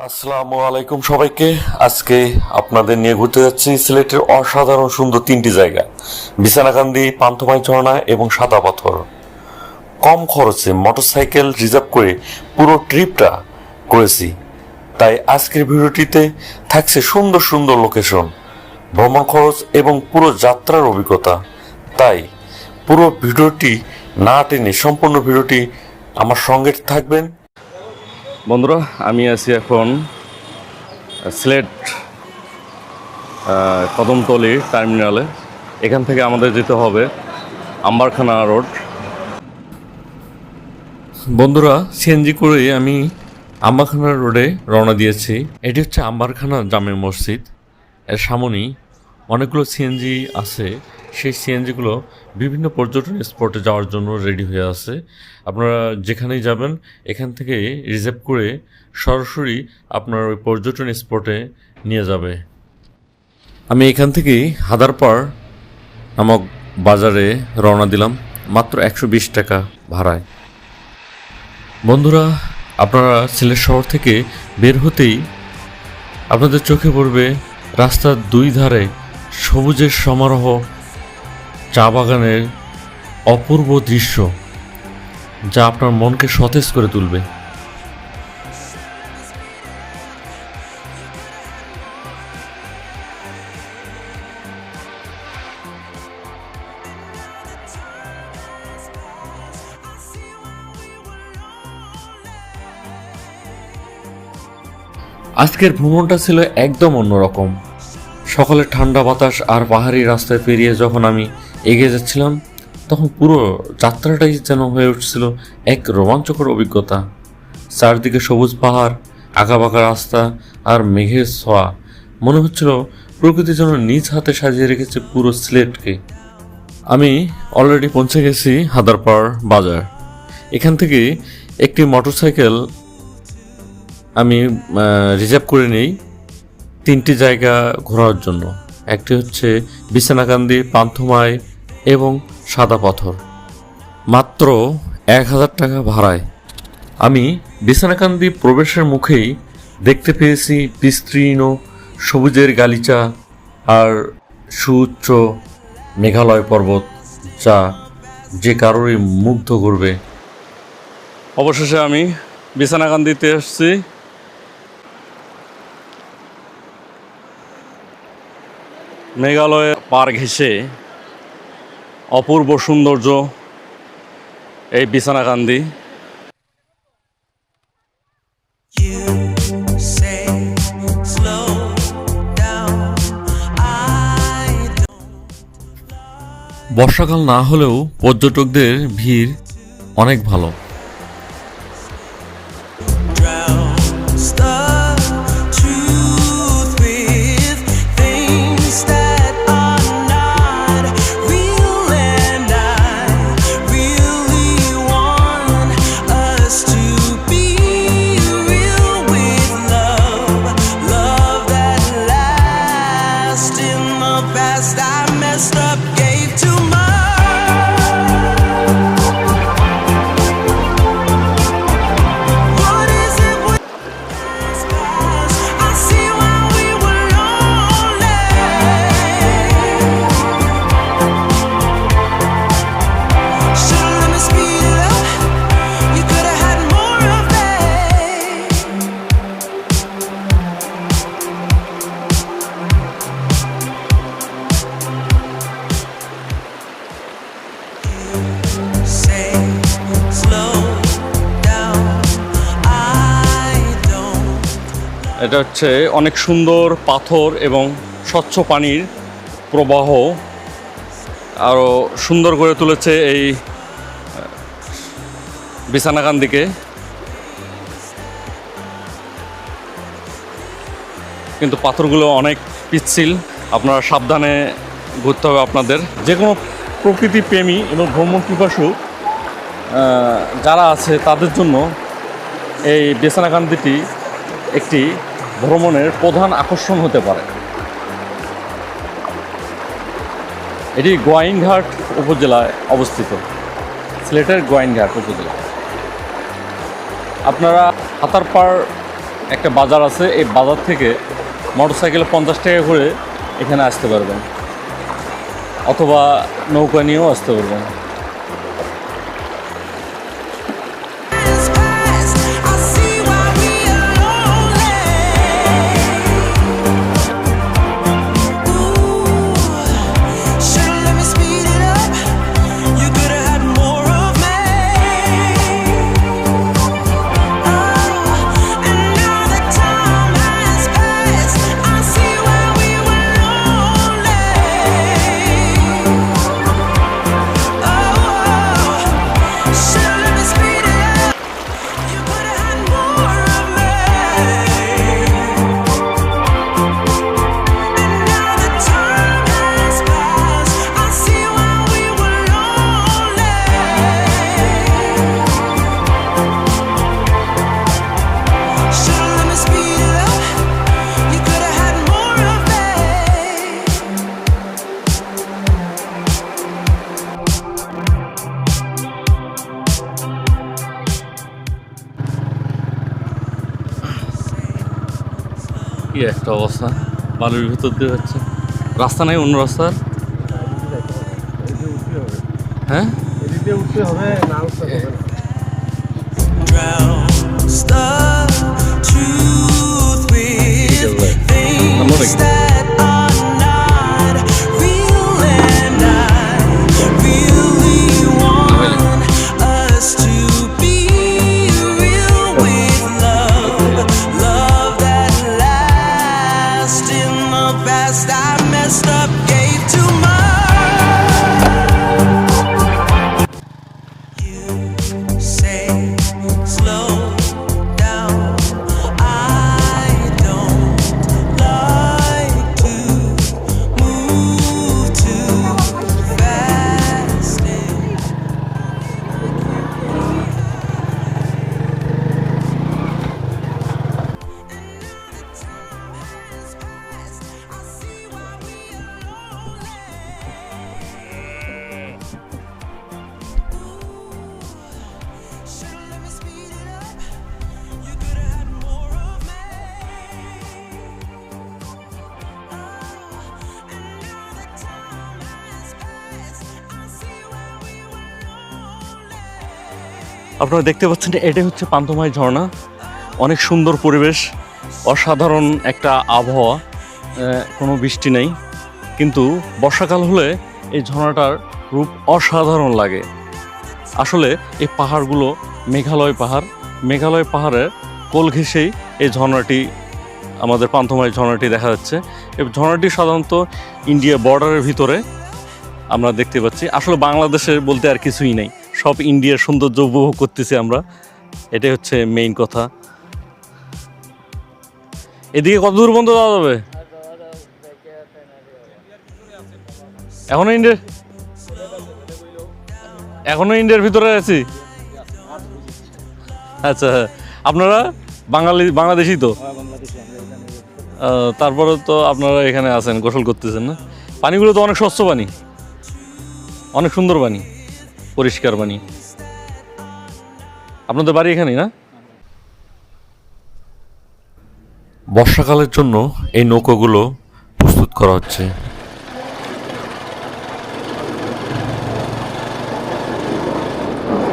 আসসালামু আলাইকুম সবাইকে। আজকে আপনাদের নিয়ে ঘুরতে যাচ্ছি সিলেটের অসাধারণ সুন্দর তিনটি জায়গা, বিছানাকান্দি, পান্থমাই ঝর্ণা এবং সাদা পাথর। কম খরচে মোটরসাইকেল রিজার্ভ করে পুরো ট্রিপটা করেছি, তাই আজকের ভিডিওটিতে থাকছে সুন্দর সুন্দর লোকেশন, ভ্রমণ খরচ এবং পুরো যাত্রার অভিজ্ঞতা। তাই পুরো ভিডিওটি না টেনে সম্পূর্ণ ভিডিওটি আমার সঙ্গে থাকবেন। বন্ধুরা, আমি আছি এখন সিলেট কদমতলী টার্মিনালে। এখান থেকে আমাদের যেতে হবে আম্বারখানা রোড। বন্ধুরা, সিএনজি করে আমি আম্বারখানা রোডে রওনা দিয়েছি। এটি হচ্ছে আম্বারখানা জামে মসজিদ। এর সামনেই অনেকগুলো সিএনজি আছে। সেই সিএনজিগুলো বিভিন্ন পর্যটন স্পটে যাওয়ার জন্য রেডি হয়ে আছে। আপনারা যেখানেই যাবেন এখান থেকে রিজার্ভ করে সরাসরি আপনার ওই পর্যটন স্পটে নিয়ে যাবে। আমি এখান থেকেই হাদারপাড় নামক বাজারে রওনা দিলাম, মাত্র 120 টাকা ভাড়ায়। বন্ধুরা, আপনারা সিলেট শহর থেকে বের হতেই আপনাদের চোখে পড়বে রাস্তার দুই ধারে সবুজের সমারোহ, চা বাগানের অপূর্ব দৃশ্য, যা আপনার মনকে সতেজ করে তুলবে। আজকের ভ্রমণটা ছিল একদম অন্যরকম। সকালে ঠান্ডা বাতাস আর পাহাড়ি রাস্তায় পেরিয়ে যখন আমি এগিয়ে যাচ্ছিলাম, তখন পুরো যাত্রাটাই যেন হয়ে উঠছিল এক রোমাঞ্চকর অভিজ্ঞতা। চারদিকে সবুজ পাহাড়, আঁকাবাঁকা রাস্তা আর মেঘের ছোঁয়া। মনে হচ্ছিল প্রকৃতি যেন নিজ হাতে সাজিয়ে রেখেছে পুরো সিলেটকে। আমি অলরেডি পৌঁছে গেছি হাদারপাড় বাজার। এখান থেকে একটি মোটরসাইকেল আমি রিজার্ভ করে নিই তিনটি জায়গা ঘোরার জন্য। একটি হচ্ছে বিছানাকান্দি, পান্থমাই এবং সাদা পাথর, মাত্র 1000 টাকা ভাড়ায়। আমি বিছানাকান্দি প্রবেশের মুখেই দেখতে পেয়েছি বিস্তীর্ণ সবুজের গালিচা আর সুউচ্চ মেঘালয় পর্বত, যা যে কারোরই মুগ্ধ করবে। অবশেষে আমি বিছানাকান্দিতে এসেছি। মেঘালয়ের পার ঘেঁষে অপূর্ব সৌন্দর্য এই বিছানাকান্দি। বর্ষাকাল না হলেও পর্যটকদের ভিড় অনেক ভালো। এটা হচ্ছে অনেক সুন্দর পাথর এবং স্বচ্ছ পানির প্রবাহ আরও সুন্দর করে তুলেছে এই বিছানাকান্দিকে। কিন্তু পাথরগুলো অনেক পিচ্ছিল, আপনারা সাবধানে ঘুরতে হবে আপনাদের। যে কোনো প্রকৃতি প্রেমী এবং ভ্রমণ পিপাসু যারা আছে তাদের জন্য এই বিছানাকান্দিটি একটি ভ্রমণের প্রধান আকর্ষণ হতে পারে। এটি গোয়াইনঘাট উপজেলায় অবস্থিত, সিলেটের গোয়াইনঘাট উপজেলা। আপনারা হাদারপাড় একটা বাজার আছে, এই বাজার থেকে মোটরসাইকেলে 50 টাকা করে এখানে আসতে পারবেন, অথবা নৌকা নিয়েও আসতে পারবেন। কি একটা অবস্থা, বালুর ভিতর দিয়ে যাচ্ছে, রাস্তা নাই অন্য রাস্তার। হ্যাঁ Drowns the truth with things that are not real, and I really want us to be real with love, love that lasts. In the past I messed up, gave too much. Say slow down. I don't like to move too fast. আপনারা দেখতে পাচ্ছেন এটাই হচ্ছে পান্থমাই ঝর্ণা। অনেক সুন্দর পরিবেশ, অসাধারণ একটা আবহাওয়া, কোনো বৃষ্টি নেই, কিন্তু বর্ষাকাল হলে এই ঝর্ণাটার রূপ অসাধারণ লাগে। আসলে এই পাহাড়গুলো মেঘালয় পাহাড়ের কোল ঘেঁষেই এই ঝর্ণাটি, আমাদের পান্থমাই ঝর্ণাটি দেখা যাচ্ছে। এই ঝর্ণাটি সাধারণত ইন্ডিয়া বর্ডারের ভিতরে আমরা দেখতে পাচ্ছি। আসলে বাংলাদেশের বলতে আর কিছুই নেই, সব ইন্ডিয়ার সৌন্দর্য উপভোগ করতেছি আমরা, এটাই হচ্ছে মেইন কথা। এদিকে কত দূর পর্যন্ত যাওয়া যাবে? এখনো ইন্ডিয়ার ভিতরে আছি। আচ্ছা, আপনারা বাংলাদেশি তো? তারপরে তো আপনারা এখানে আছেন, গোসল করতেছেন না? পানিগুলো তো অনেক স্বচ্ছ পানি, অনেক সুন্দর পানি, পরিষ্কার পানি। আপনাদের বাড়ি এখানেই না? বর্ষাকালের জন্য এই নৌকাগুলো প্রস্তুত করা হচ্ছে।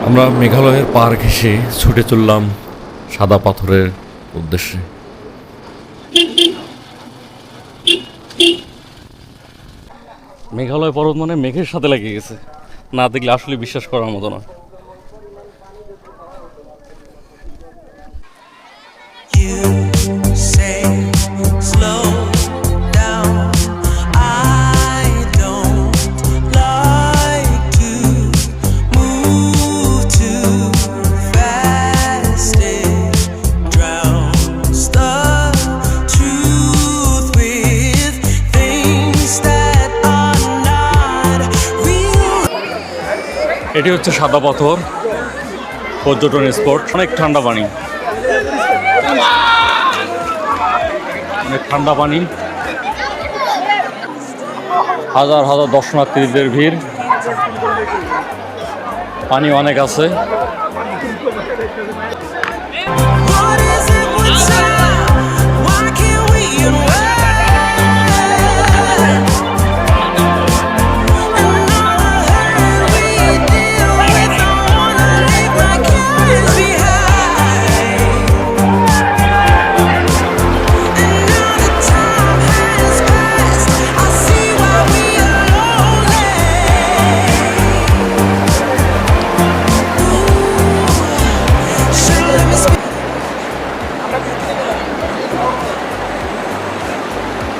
আমরা মেঘালয়ের পাহাড় ঘেঁষে ছুটে চললাম সাদা পাথরের উদ্দেশ্যে। মেঘালয় পর্বত মানে মেঘের সাথে লেগে গেছে, না দেখলে আসলে বিশ্বাস করার মতো না। You say slow down. I don't like to move too fast. It drowns the truth with things that are not real. এটি হচ্ছে সাদা পাথর পর্যটন স্পট। অনেক ঠান্ডা পানি, অনেক ঠান্ডা পানি, হাজার হাজার দর্শনার্থীদের ভিড়, পানি অনেক আছে। What is it with time?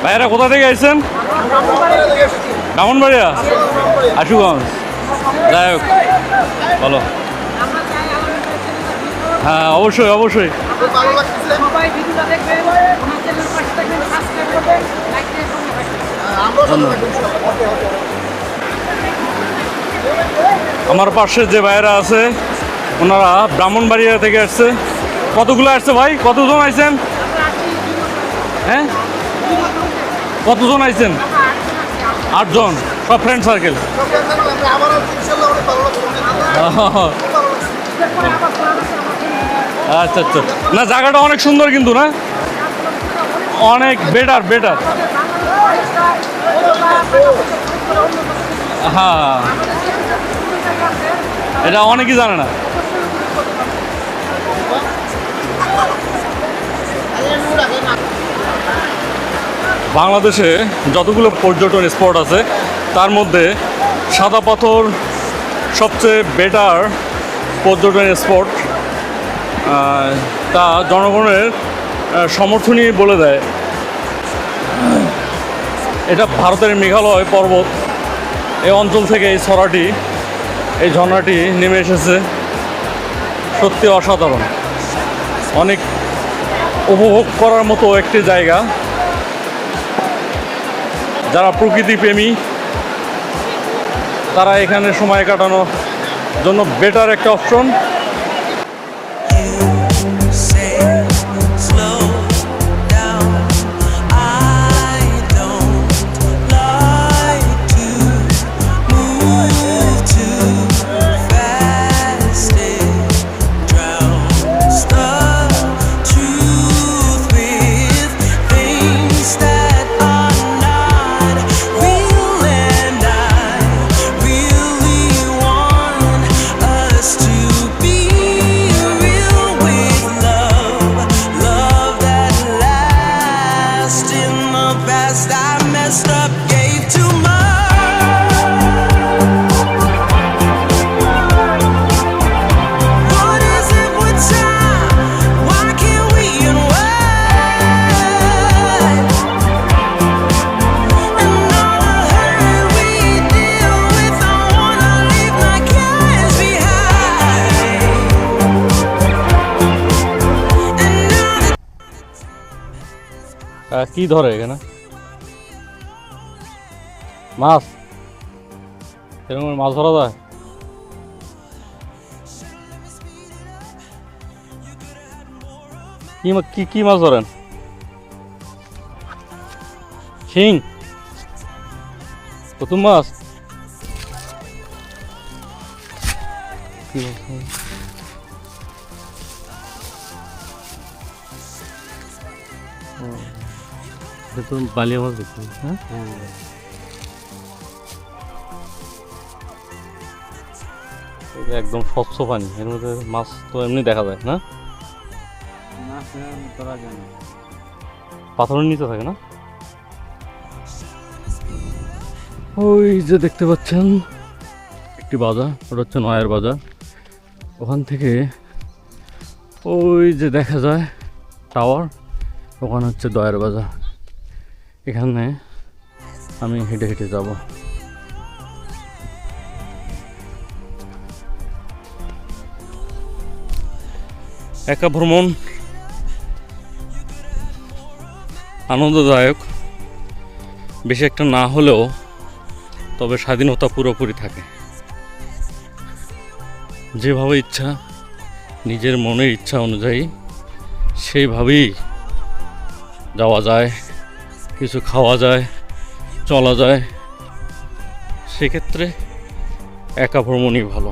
ভাইয়েরা কোথা থেকে আইছেন? ব্রাহ্মণবাড়িয়া, আশুগঞ্জ। যাই হোক, বলো। হ্যাঁ, অবশ্যই অবশ্যই। সবাই ভিডিওটা দেখবে, আমার চ্যানেল পাশে থাকবেন, সাবস্ক্রাইব করবেন, লাইক দিয়ে সঙ্গে থাকবেন। আমার পাশে যে ভাইয়েরা আছে ওনারা ব্রাহ্মণবাড়িয়া থেকে আসছে। কতগুলো আসছে ভাই? কতজন আইছেন? হ্যাঁ, কতজন আইছেন? 8 জন, সব ফ্রেন্ড সার্কেল। আচ্ছা আচ্ছা, না জায়গাটা অনেক সুন্দর কিন্তু, না অনেক বেটার বেটার। হ্যাঁ, এটা অনেকেই জানে না। বাংলাদেশে যতগুলো পর্যটন স্পট আছে তার মধ্যে সাদা পাথর সবচেয়ে বেটার পর্যটন স্পট। তা জনগণের সমর্থনই বলে দেয়। এটা ভারতের মেঘালয় পর্বত, এই অঞ্চল থেকে এই ছড়াটি, এই ঝর্ণাটি নেমে এসেছে। সত্যি অসাধারণ, অনেক উপভোগ করার মতো একটি জায়গা। যারা প্রকৃতিপ্রেমী তারা এখানে সময় কাটানোর জন্য বেটার একটা option. Say, slow down. I don't like to move too fast. It drowns the truth with things that are not real, and I really want us to be real with love, love that lasts. In the past I messed up, gave too much. What is it with time? Why can't we unwind? And all the hurt we deal with, I wanna leave my cares behind. And now কি ধরে এখানে? মাছ? এরকম মাছ ধরা যায়? কি মাছ ধরেন? শিং? প্রথম মাছ? কি মাছ? বালিয়া মাছ দেখছি। হ্যাঁ, একদম স্বচ্ছ পানি, এর মধ্যে মাছ তো এমনি দেখা যায় না? পাথরের নিচে থাকে না? ওই যে দেখতে পাচ্ছেন একটি বাজার, ওটা হচ্ছে নয়ার বাজার। ওখান থেকে ওই যে দেখা যায় টাওয়ার, ওখানে হচ্ছে দয়ার বাজার। এখানে আমি হেঁটে হেঁটে যাব। একা ভ্রমণ আনন্দদায়ক, বেশি একটা না হলেও তবে স্বাধীনতা পুরোপুরি থাকে। যেভাবে ইচ্ছা, নিজের মনের ইচ্ছা অনুযায়ী সেইভাবেই যাওয়া যায়, কিছু খাওয়া যায়, চলা যায়। সেক্ষেত্রে একা ভ্রমণই ভালো।